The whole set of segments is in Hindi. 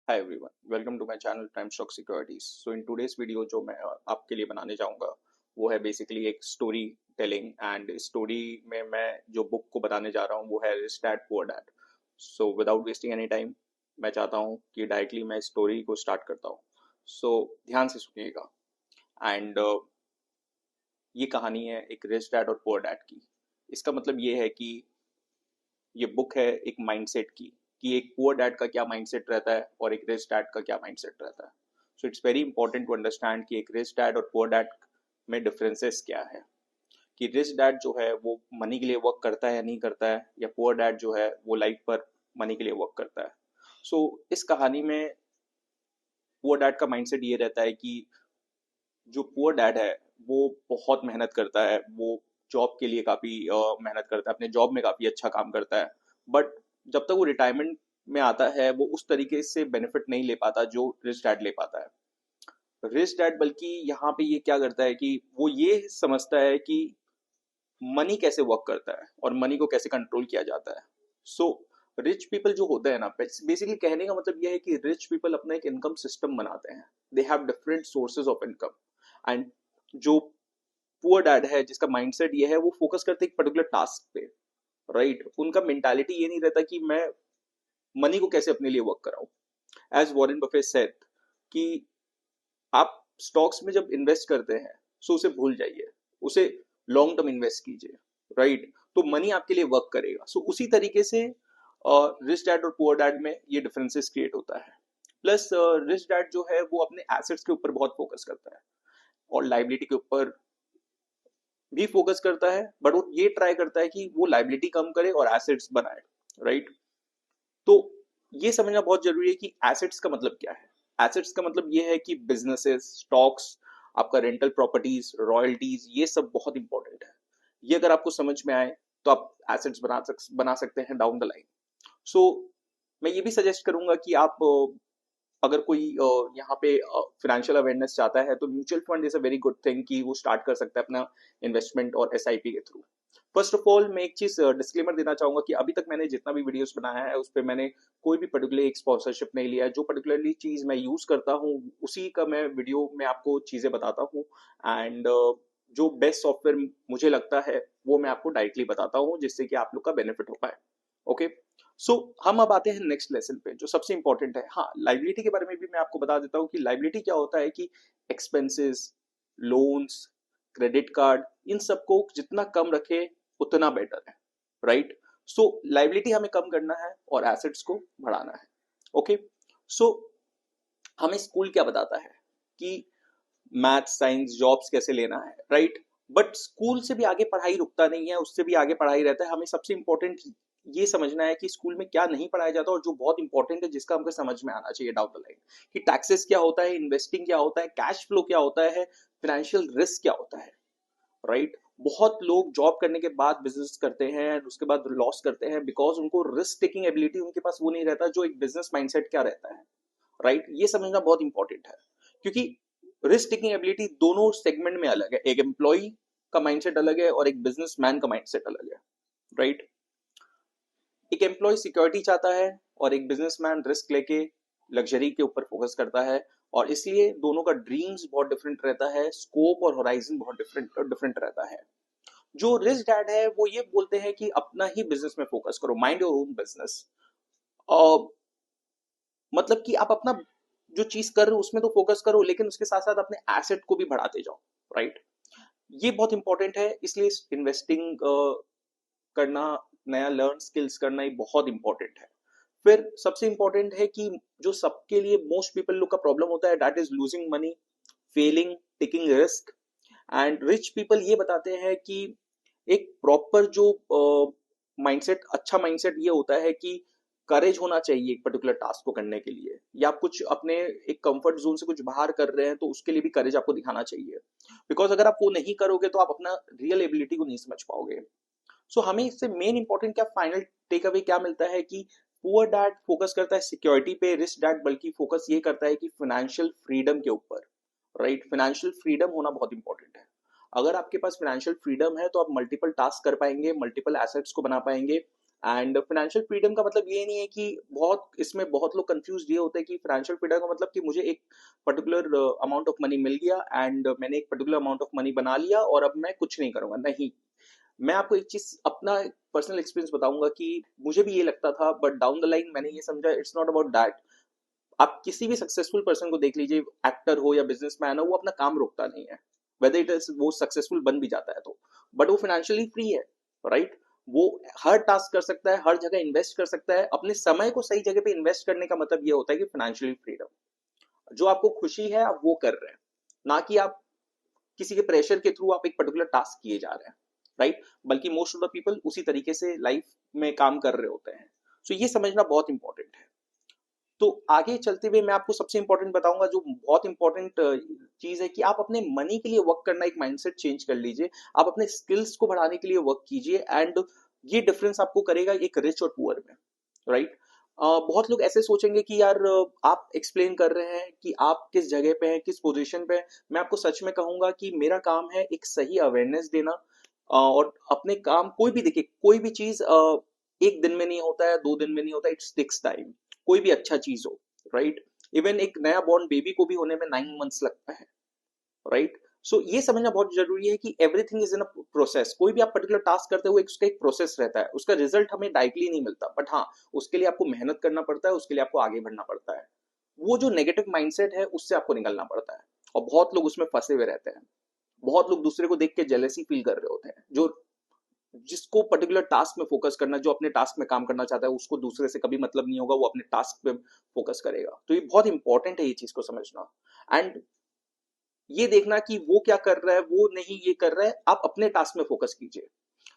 Hi everyone, welcome to my channel Prime Stock Securities. So in today's video जो मैं आपके लिए बनाने जाऊंगा वो है बेसिकली एक स्टोरी टेलिंग एंड स्टोरी में मैं जो बुक को बताने जा रहा हूँ वो है rich dad poor dad. So without wasting any time मैं चाहता हूँ कि डायरेक्टली मैं स्टोरी को स्टार्ट करता हूँ. सो ध्यान से सुनिएगा. एंड ये कहानी है एक रिच डैड और पुअर डैड की. इसका मतलब ये है कि ये बुक है एक माइंडसेट की कि एक पुअर डैड का क्या माइंडसेट रहता है और एक रिच डैड का क्या माइंडसेट रहता है. So it's very important to understand कि एक रिच डैड और पुअर डैड में डिफरेंसेस क्या है. कि रिच डैड जो है वो मनी के लिए वर्क करता है या नहीं करता है, या पुअर डैड जो है वो लाइफ पर मनी के लिए वर्क करता है. सो इस कहानी में पुअर डैड का माइंडसेट ये रहता है कि जो पुअर डैड है वो बहुत मेहनत करता है, वो जॉब के लिए काफ़ी मेहनत करता है, अपने जॉब में काफ़ी अच्छा काम करता है. बट जब तक वो रिटायरमेंट में आता है वो उस तरीके से बेनिफिट नहीं ले पाता जो रिच डैड ले पाता है. रिच डैड बल्कि यहाँ पे ये क्या करता है कि वो ये समझता है कि मनी कैसे वर्क करता है और मनी को कैसे कंट्रोल किया जाता है. सो रिच पीपल जो होते हैं ना, बेसिकली कहने का मतलब ये है कि रिच पीपल अपना एक इनकम सिस्टम बनाते हैं. They have different sources of income. And जो पुअर डैड है जिसका माइंडसेट ये है वो फोकस करते हैं एक पर्टिकुलर टास्क पे. राइट उनका मेंटालिटी ये नहीं रहता कि मैं मनी को कैसे अपने लिए वर्क कराऊं. एज वॉरेन बफेट सेड कि आप स्टॉक्स में जब इन्वेस्ट करते हैं सो उसे भूल जाइए, उसे लॉन्ग टर्म इन्वेस्ट कीजिए. राइट तो मनी आपके लिए वर्क करेगा. सो उसी तरीके से रिच डैड और पुअर डैड में ये डिफरेंसेस क्रिएट होता है. प्लस रिच डैड जो है वो अपने एसेट्स के ऊपर बहुत फोकस करता है और लाइबिलिटी के ऊपर भी फोकस करता है, बट वो ये ट्राई करता है कि वो लाइबिलिटी कम करे और एसेट्स बनाए. राइट तो ये समझना बहुत जरूरी है कि एसेट्स का मतलब क्या है. एसेट्स का मतलब ये है कि बिजनेसेस, स्टॉक्स, आपका रेंटल प्रॉपर्टीज, रॉयल्टीज, ये सब बहुत इंपॉर्टेंट है. ये अगर आपको समझ में आए तो आप एसेट्स बना सकते हैं डाउन द लाइन. सो मैं ये भी सजेस्ट करूंगा कि आप अगर कोई यहाँ पे फाइनेंशियल अवेयरनेस चाहता है तो mutual fund is a very good thing कि वो स्टार्ट कर सकता है अपना इन्वेस्टमेंट और एसआईपी के थ्रू. फर्स्ट ऑफ ऑल मैं एक चीज डिस्क्लेमर देना चाहूंगा कि अभी तक मैंने जितना भी वीडियोस बनाया है उस पर मैंने कोई भी पर्टिकुलर एक स्पॉन्सरशिप नहीं लिया है. जो पर्टिकुलरली चीज मैं यूज करता हूँ उसी का मैं वीडियो में आपको चीजें बताता हूँ. एंड जो बेस्ट सॉफ्टवेयर मुझे लगता है वो मैं आपको डायरेक्टली बताता हूँ जिससे कि आप लोग का बेनिफिट हो पाए. ओके सो हम अब आते हैं नेक्स्ट लेसन पे जो सबसे इंपॉर्टेंट है. हाँ, लाइबिलिटी के बारे में भी मैं आपको बता देता हूँ कि लाइबिलिटी क्या होता है. कि एक्सपेंसेस, लोन्स, क्रेडिट कार्ड, इन सबको जितना कम रखे उतना बेटर है. राइट सो लाइबिलिटी हमें कम करना है और एसेट्स को बढ़ाना है. ओके सो हमें स्कूल क्या बताता है कि मैथ, साइंस, जॉब्स कैसे लेना है. राइट बट स्कूल से भी आगे पढ़ाई रुकता नहीं है, उससे भी आगे पढ़ाई रहता है. हमें सबसे इंपॉर्टेंट ये समझना है कि स्कूल में क्या नहीं पढ़ाया जाता और जो बहुत इंपॉर्टेंट है जिसका हमको समझ में आना चाहिए डाउन द लाइन. कि टैक्सेस क्या होता है, इन्वेस्टिंग क्या होता है, कैश फ्लो क्या होता है, फाइनेंशियल रिस्क क्या होता है. राइट बहुत लोग जॉब करने के बाद बिजनेस करते हैं और उसके बाद लॉस करते हैं बिकॉज उनको रिस्क टेकिंग एबिलिटी उनके पास वो नहीं रहता जो एक बिजनेस माइंडसेट क्या रहता है. राइट ये समझना बहुत इंपॉर्टेंट है क्योंकि रिस्क टेकिंग एबिलिटी दोनों सेगमेंट में अलग है. एक एम्प्लॉय का माइंडसेट अलग है और एक बिजनेसमैन का माइंडसेट अलग है. राइट एक एम्प्लॉय सिक्योरिटी चाहता है और एक बिजनेसमैन रिस्क लेके लग्जरी के ऊपर फोकस करता है. और इसलिए दोनों का ड्रीम्स बहुत डिफरेंट रहता है, स्कोप और होराइजन बहुत डिफरेंट डिफरेंट रहता है. जो रिच डैड है वो ये बोलते हैं कि अपना ही बिजनेस में फोकस करो, माइंड योर ओन बिजनेस. मतलब कि आप अपना जो चीज कर रहे हो उसमें तो फोकस करो लेकिन उसके साथ साथ अपने एसेट को भी बढ़ाते जाओ. राइट ये बहुत इंपॉर्टेंट है. इसलिए इन्वेस्टिंग करना, नया लर्न स्किल्स करना ये बहुत इंपॉर्टेंट है. फिर सबसे इंपॉर्टेंट है कि जो सबके लिए मोस्ट पीपल लोग का प्रॉब्लम होता है that is losing money, failing, taking risk. And rich people ये बताते हैं कि एक प्रॉपर जो माइंडसेट, अच्छा माइंडसेट ये होता है कि करेज होना चाहिए एक पर्टिकुलर टास्क को करने के लिए, या आप कुछ अपने एक कंफर्ट जोन से कुछ बाहर कर रहे हैं तो उसके लिए भी करेज आपको दिखाना चाहिए. बिकॉज अगर आप वो नहीं करोगे तो आप अपना रियल एबिलिटी को नहीं समझ पाओगे. सो हमें इससे मेन इंपॉर्टेंट क्या फाइनल टेक अवे क्या मिलता है कि पुअर डैड फोकस करता है सिक्योरिटी पे, रिच डैड बल्कि फोकस ये करता है कि फाइनेंशियल फ्रीडम के ऊपर. राइट फाइनेंशियल फ्रीडम होना बहुत इंपॉर्टेंट है. अगर आपके पास फाइनेंशियल फ्रीडम है तो आप मल्टीपल टास्क कर पाएंगे, मल्टीपल एसेट्स को बना पाएंगे एंड फाइनेंशियल फ्रीडम का मतलब ये नहीं है कि बहुत लोग कंफ्यूज ये होते हैं कि फाइनेंशियल फ्रीडम का मतलब कि मुझे एक पर्टिकुलर अमाउंट ऑफ मनी मिल गया एंड मैंने एक पर्टिकुलर अमाउंट ऑफ मनी बना लिया और अब मैं कुछ नहीं करूंगा। नहीं, मैं आपको एक चीज अपना पर्सनल एक्सपीरियंस बताऊंगा कि मुझे भी ये लगता था, बट डाउन द लाइन मैंने ये समझा इट्स नॉट अबाउट दैट। आप किसी भी सक्सेसफुल पर्सन को देख लीजिए, एक्टर हो या बिजनेसमैन हो, वो अपना काम रोकता नहीं है, वेदर इट इज वो सक्सेसफुल बन भी जाता है तो, बट वो फाइनेंशियली फ्री है, राइट। वो हर टास्क कर सकता है, हर जगह इन्वेस्ट कर सकता है, अपने समय को सही जगह पे इन्वेस्ट करने का मतलब ये होता है कि फाइनेंशियली फ्रीडम। जो आपको खुशी है आप वो कर रहे हैं, ना कि आप किसी के प्रेशर के थ्रू आप एक पर्टिकुलर टास्क किए जा रहे हैं, राइट। बल्कि मोस्ट ऑफ द पीपल उसी तरीके से लाइफ में काम कर रहे होते हैं। सो ये समझना बहुत इंपॉर्टेंट है। तो आगे चलते हुए मैं आपको सबसे इंपॉर्टेंट बताऊंगा, जो बहुत इंपॉर्टेंट चीज है कि आप अपने मनी के लिए वर्क करना, एक माइंडसेट चेंज कर लीजिए। आप अपने स्किल्स को बढ़ाने के लिए वर्क कीजिए एंड ये डिफरेंस आपको करेगा एक रिच और पुअर में, राइट। बहुत लोग ऐसे सोचेंगे कि यार आप एक्सप्लेन कर रहे हैं कि आप किस जगह पे हैं, किस पोजीशन पे हैं। मैं आपको सच में कहूंगा कि मेरा काम है एक सही अवेयरनेस देना, और अपने काम कोई भी देखिए, कोई भी चीज एक दिन में नहीं होता है, 2 दिन में नहीं होता, इट्स टेक्स टाइम। कोई भी अच्छा चीज हो, राइट। इवन एक नया बॉर्न बेबी को भी होने में 9 मंथ्स लगता है, राइट। सो ये समझना बहुत जरूरी है कि everything is in a process. कोई भी आप पर्टिकुलर टास्क करते हुए उसका एक प्रोसेस रहता है, उसका रिजल्ट हमें डायरेक्टली नहीं मिलता, बट हाँ, उसके लिए आपको मेहनत करना पड़ता है, उसके लिए आपको आगे बढ़ना पड़ता है। वो जो नेगेटिव माइंडसेट है उससे आपको निकलना पड़ता है, और बहुत लोग उसमें फंसे हुए रहते हैं। बहुत लोग दूसरे को देख के जेलेसी फील कर रहे होते हैं। जो जिसको पर्टिकुलर टास्क में फोकस करना, जो अपने टास्क में काम करना चाहता है, उसको दूसरे से कभी मतलब नहीं होगा, वो अपने टास्क पे फोकस करेगा। तो ये बहुत इंपॉर्टेंट है ये चीज को समझना, एंड ये देखना कि वो क्या कर रहा है, वो नहीं ये कर रहा है। आप अपने टास्क में फोकस कीजिए।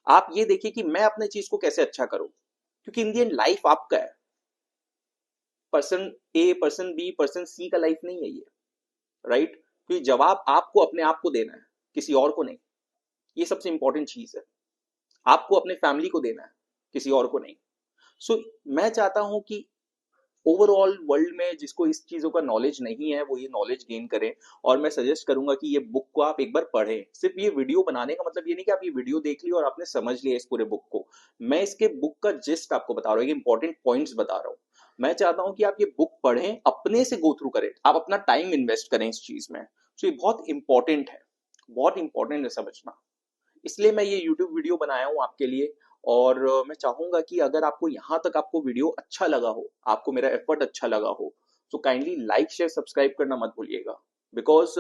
आप ये देखिए कि मैं अपने चीज को कैसे अच्छा करूं, क्योंकि इन दी एंड लाइफ आपका है। पर्सन ए, पर्सन बी, पर्सन सी का लाइफ नहीं है ये, राइट। क्योंकि जवाब आपको अपने आप को देना है, किसी और को नहीं। ये सबसे इंपॉर्टेंट चीज है। आपको अपने फैमिली को देना है, किसी और को नहीं। सो मैं चाहता हूं कि ओवरऑल वर्ल्ड में जिसको इस चीजों का नॉलेज नहीं है वो ये नॉलेज गेन करें। और मैं सजेस्ट करूंगा कि ये बुक को आप एक बार पढ़ें। सिर्फ ये वीडियो बनाने का मतलब ये नहीं कि आप ये वीडियो देख लिया और आपने समझ लिया इस पूरे बुक को। मैं इसके बुक का जिस्ट आपको बता रहा हूँ, इंपॉर्टेंट पॉइंट्स बता रहा हूँ। मैं चाहता हूं कि आप ये बुक पढ़ें, अपने से गो थ्रू करें, आप अपना टाइम इन्वेस्ट करें इस चीज में। तो ये बहुत इंपॉर्टेंट है, बहुत इंपॉर्टेंट है समझना। इसलिए मैं ये यूट्यूब वीडियो बनाया हूँ आपके लिए। और मैं चाहूंगा कि अगर आपको यहाँ तक आपको वीडियो अच्छा लगा हो, आपको मेरा एफर्ट अच्छा लगा हो, तो काइंडली लाइक शेयर सब्सक्राइब करना मत भूलिएगा। बिकॉज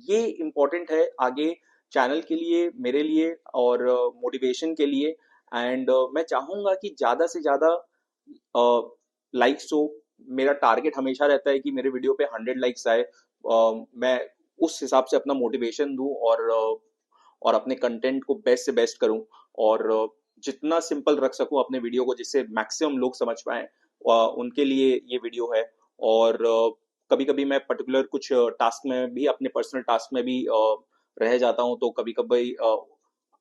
ये इम्पोर्टेंट है आगे चैनल के लिए, मेरे लिए, और मोटिवेशन के लिए। एंड मैं चाहूंगा कि ज़्यादा से ज़्यादा लाइक्स हो। मेरा टारगेट हमेशा रहता है कि मेरे वीडियो पे 100 लाइक्स आए। मैं उस हिसाब से अपना मोटिवेशन दूं, और अपने कंटेंट को बेस्ट से बेस्ट करूं, और जितना सिंपल रख सकूं अपने वीडियो को, जिससे मैक्सिमम लोग समझ पाए, उनके लिए ये वीडियो है। और कभी कभी मैं पर्टिकुलर कुछ टास्क में भी, अपने पर्सनल टास्क में भी रह जाता हूं, तो कभी कभी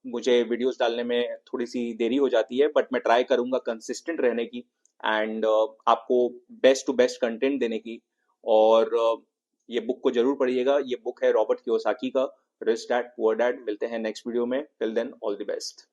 मुझे वीडियोस डालने में थोड़ी सी देरी हो जाती है, बट मैं ट्राई करूंगा कंसिस्टेंट रहने की, एंड आपको बेस्ट टू बेस्ट कंटेंट देने की। और ये बुक को जरूर पढ़िएगा। ये बुक है रॉबर्ट कियोसाकी का, रिच डैड पुअर डैड। मिलते हैं नेक्स्ट वीडियो में, till then all the best.